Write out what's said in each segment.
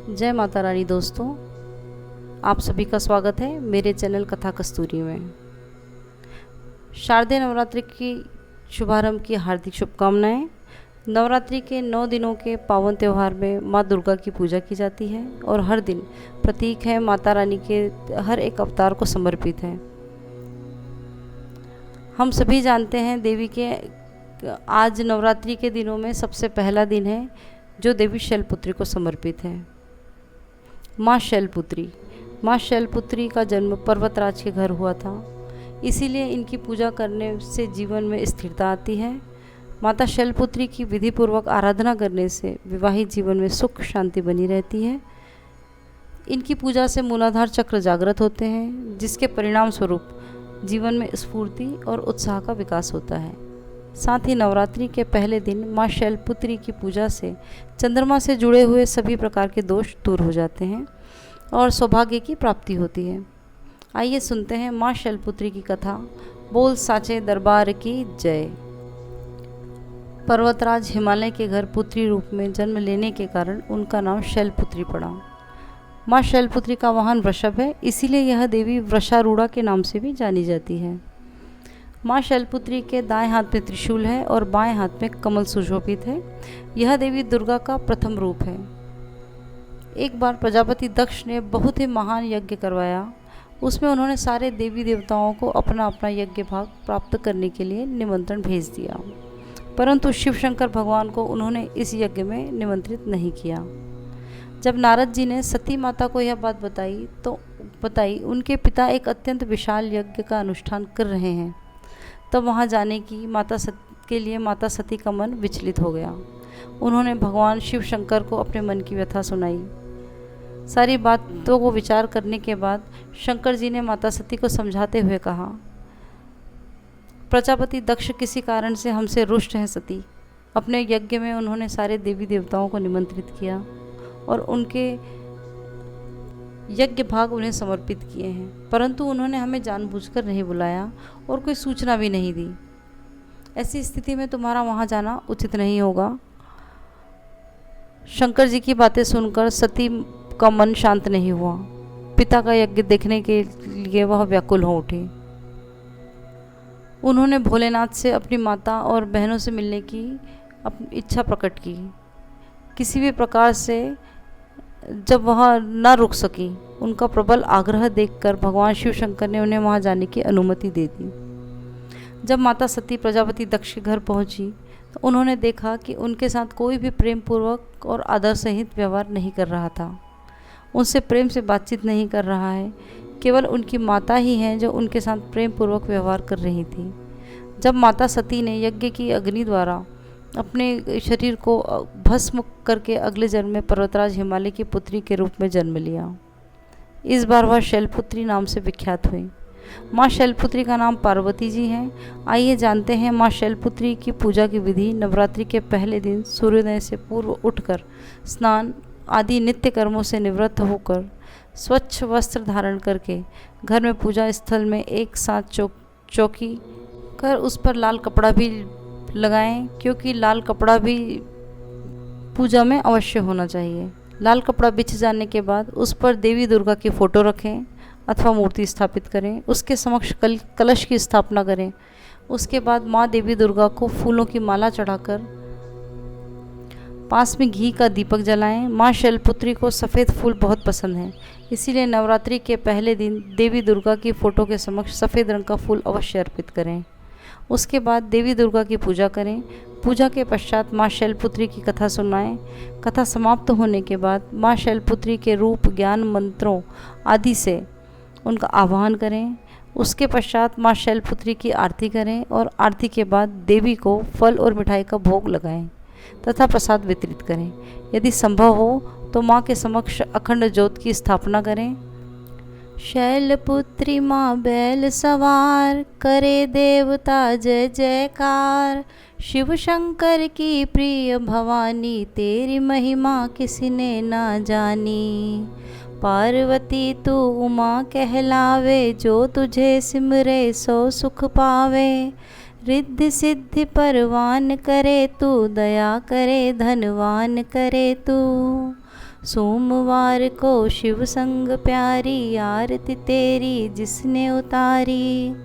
जय माता रानी दोस्तों, आप सभी का स्वागत है मेरे चैनल कथा कस्तूरी में। शारदीय नवरात्रि की शुभारंभ की हार्दिक शुभकामनाएं। नवरात्रि के 9 दिनों के पावन त्यौहार में माँ दुर्गा की पूजा की जाती है और हर दिन प्रतीक है माता रानी के हर एक अवतार को समर्पित है। हम सभी जानते हैं देवी के आज नवरात्रि के दिनों में सबसे पहला दिन है जो देवी शैलपुत्री को समर्पित है। माँ शैलपुत्री का जन्म पर्वतराज के घर हुआ था, इसीलिए इनकी पूजा करने से जीवन में स्थिरता आती है। माता शैलपुत्री की विधिपूर्वक आराधना करने से विवाहित जीवन में सुख शांति बनी रहती है। इनकी पूजा से मूलाधार चक्र जागृत होते हैं, जिसके परिणाम स्वरूप जीवन में स्फूर्ति और उत्साह का विकास होता है। साथ ही नवरात्रि के पहले दिन माँ शैलपुत्री की पूजा से चंद्रमा से जुड़े हुए सभी प्रकार के दोष दूर हो जाते हैं और सौभाग्य की प्राप्ति होती है। आइए सुनते हैं माँ शैलपुत्री की कथा। बोल साचे दरबार की जय। पर्वतराज हिमालय के घर पुत्री रूप में जन्म लेने के कारण उनका नाम शैलपुत्री पड़ा। माँ शैलपुत्री का वाहन वृषभ है, इसीलिए यह देवी वृषारूढ़ा के नाम से भी जानी जाती है। माँ शैलपुत्री के दाएं हाथ में त्रिशूल है और बाएं हाथ में कमल सुशोभित है। यह देवी दुर्गा का प्रथम रूप है। एक बार प्रजापति दक्ष ने बहुत ही महान यज्ञ करवाया। उसमें उन्होंने सारे देवी देवताओं को अपना अपना यज्ञ भाग प्राप्त करने के लिए निमंत्रण भेज दिया, परंतु शिव शंकर भगवान को उन्होंने इस यज्ञ में निमंत्रित नहीं किया। जब नारद जी ने सती माता को यह बात बताई उनके पिता एक अत्यंत विशाल यज्ञ का अनुष्ठान कर रहे हैं, तब वहाँ जाने की माता सती का मन विचलित हो गया। उन्होंने भगवान शिव शंकर को अपने मन की व्यथा सुनाई। सारी बातों को विचार करने के बाद शंकर जी ने माता सती को समझाते हुए कहा, प्रजापति दक्ष किसी कारण से हमसे रुष्ट हैं सती। अपने यज्ञ में उन्होंने सारे देवी देवताओं को निमंत्रित किया और उनके यज्ञ भाग उन्हें समर्पित किए हैं, परंतु उन्होंने हमें जानबूझकर नहीं बुलाया और कोई सूचना भी नहीं दी। ऐसी स्थिति में तुम्हारा वहाँ जाना उचित नहीं होगा। शंकर जी की बातें सुनकर सती का मन शांत नहीं हुआ। पिता का यज्ञ देखने के लिए वह व्याकुल हो उठी। उन्होंने भोलेनाथ से अपनी माता और बहनों से मिलने की अपनी इच्छा प्रकट की। किसी भी प्रकार से जब वह न रुक सकी, उनका प्रबल आग्रह देखकर भगवान शिव शंकर ने उन्हें वहां जाने की अनुमति दे दी। जब माता सती प्रजापति दक्ष के घर पहुंची तो उन्होंने देखा कि उनके साथ कोई भी प्रेम पूर्वक और आदर सहित व्यवहार नहीं कर रहा था। उनसे प्रेम से बातचीत नहीं कर रहा है। केवल उनकी माता ही हैं जो उनके साथ प्रेम पूर्वक व्यवहार कर रही थी। जब माता सती ने यज्ञ की अग्नि द्वारा अपने शरीर को भस्म करके अगले जन्म में पर्वतराज हिमालय की पुत्री के रूप में जन्म लिया। इस बार वह शैलपुत्री नाम से विख्यात हुई। माँ शैलपुत्री का नाम पार्वती जी है। आइए जानते हैं माँ शैलपुत्री की पूजा की विधि। नवरात्रि के पहले दिन सूर्योदय से पूर्व उठकर स्नान आदि नित्य कर्मों से निवृत्त होकर स्वच्छ वस्त्र धारण करके घर में पूजा स्थल में एक साथ चौकी कर उस पर लाल कपड़ा भी लगाएं, क्योंकि लाल कपड़ा भी पूजा में अवश्य होना चाहिए। लाल कपड़ा बिछ जाने के बाद उस पर देवी दुर्गा की फ़ोटो रखें अथवा मूर्ति स्थापित करें। उसके समक्ष कलश की स्थापना करें। उसके बाद माँ देवी दुर्गा को फूलों की माला चढ़ाकर पास में घी का दीपक जलाएं। माँ शैलपुत्री को सफ़ेद फूल बहुत पसंद हैं, इसीलिए नवरात्रि के पहले दिन देवी दुर्गा की फ़ोटो के समक्ष सफ़ेद रंग का फूल अवश्य अर्पित करें। उसके बाद देवी दुर्गा की पूजा करें। पूजा के पश्चात माँ शैलपुत्री की कथा सुनाएं। कथा समाप्त होने के बाद माँ शैलपुत्री के रूप, ज्ञान, मंत्रों आदि से उनका आह्वान करें। उसके पश्चात माँ शैलपुत्री की आरती करें और आरती के बाद देवी को फल और मिठाई का भोग लगाएं तथा प्रसाद वितरित करें। यदि संभव हो तो माँ के समक्ष अखंड ज्योत की स्थापना करें। शैलपुत्री माँ बैल सवार, करे देवता जय जयकार। शिव शंकर की प्रिय भवानी, तेरी महिमा किसी ने ना जानी। पार्वती तू उमा कहलावे, जो तुझे सिमरे सो सुख पावे। रिद्धि सिद्धि परवान करे तू, दया करे धनवान करे तू। सोमवार को शिव संग प्यारी, आरती तेरी जिसने उतारी,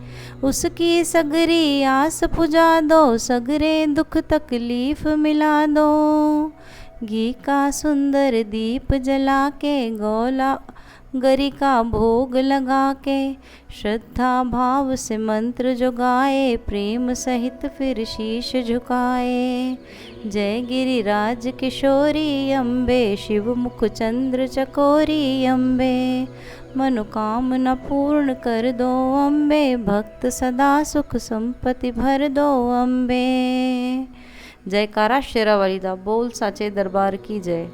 उसकी सगरी आस पुजा दो, सगरे दुख तकलीफ मिला दो। घी का सुंदर दीप जला के, गोला गरी का भोग लगा के, श्रद्धा भाव से मंत्र जो गाए, प्रेम सहित फिर शीश झुकाए। जय गिरिराज किशोरी अम्बे, शिव मुख चंद्र चकोरी अम्बे, मनोकामना पूर्ण कर दो अम्बे, भक्त सदा सुख संपत्ति भर दो अम्बे। जयकारा शेरा वाली दा, बोल साचे दरबार की जय।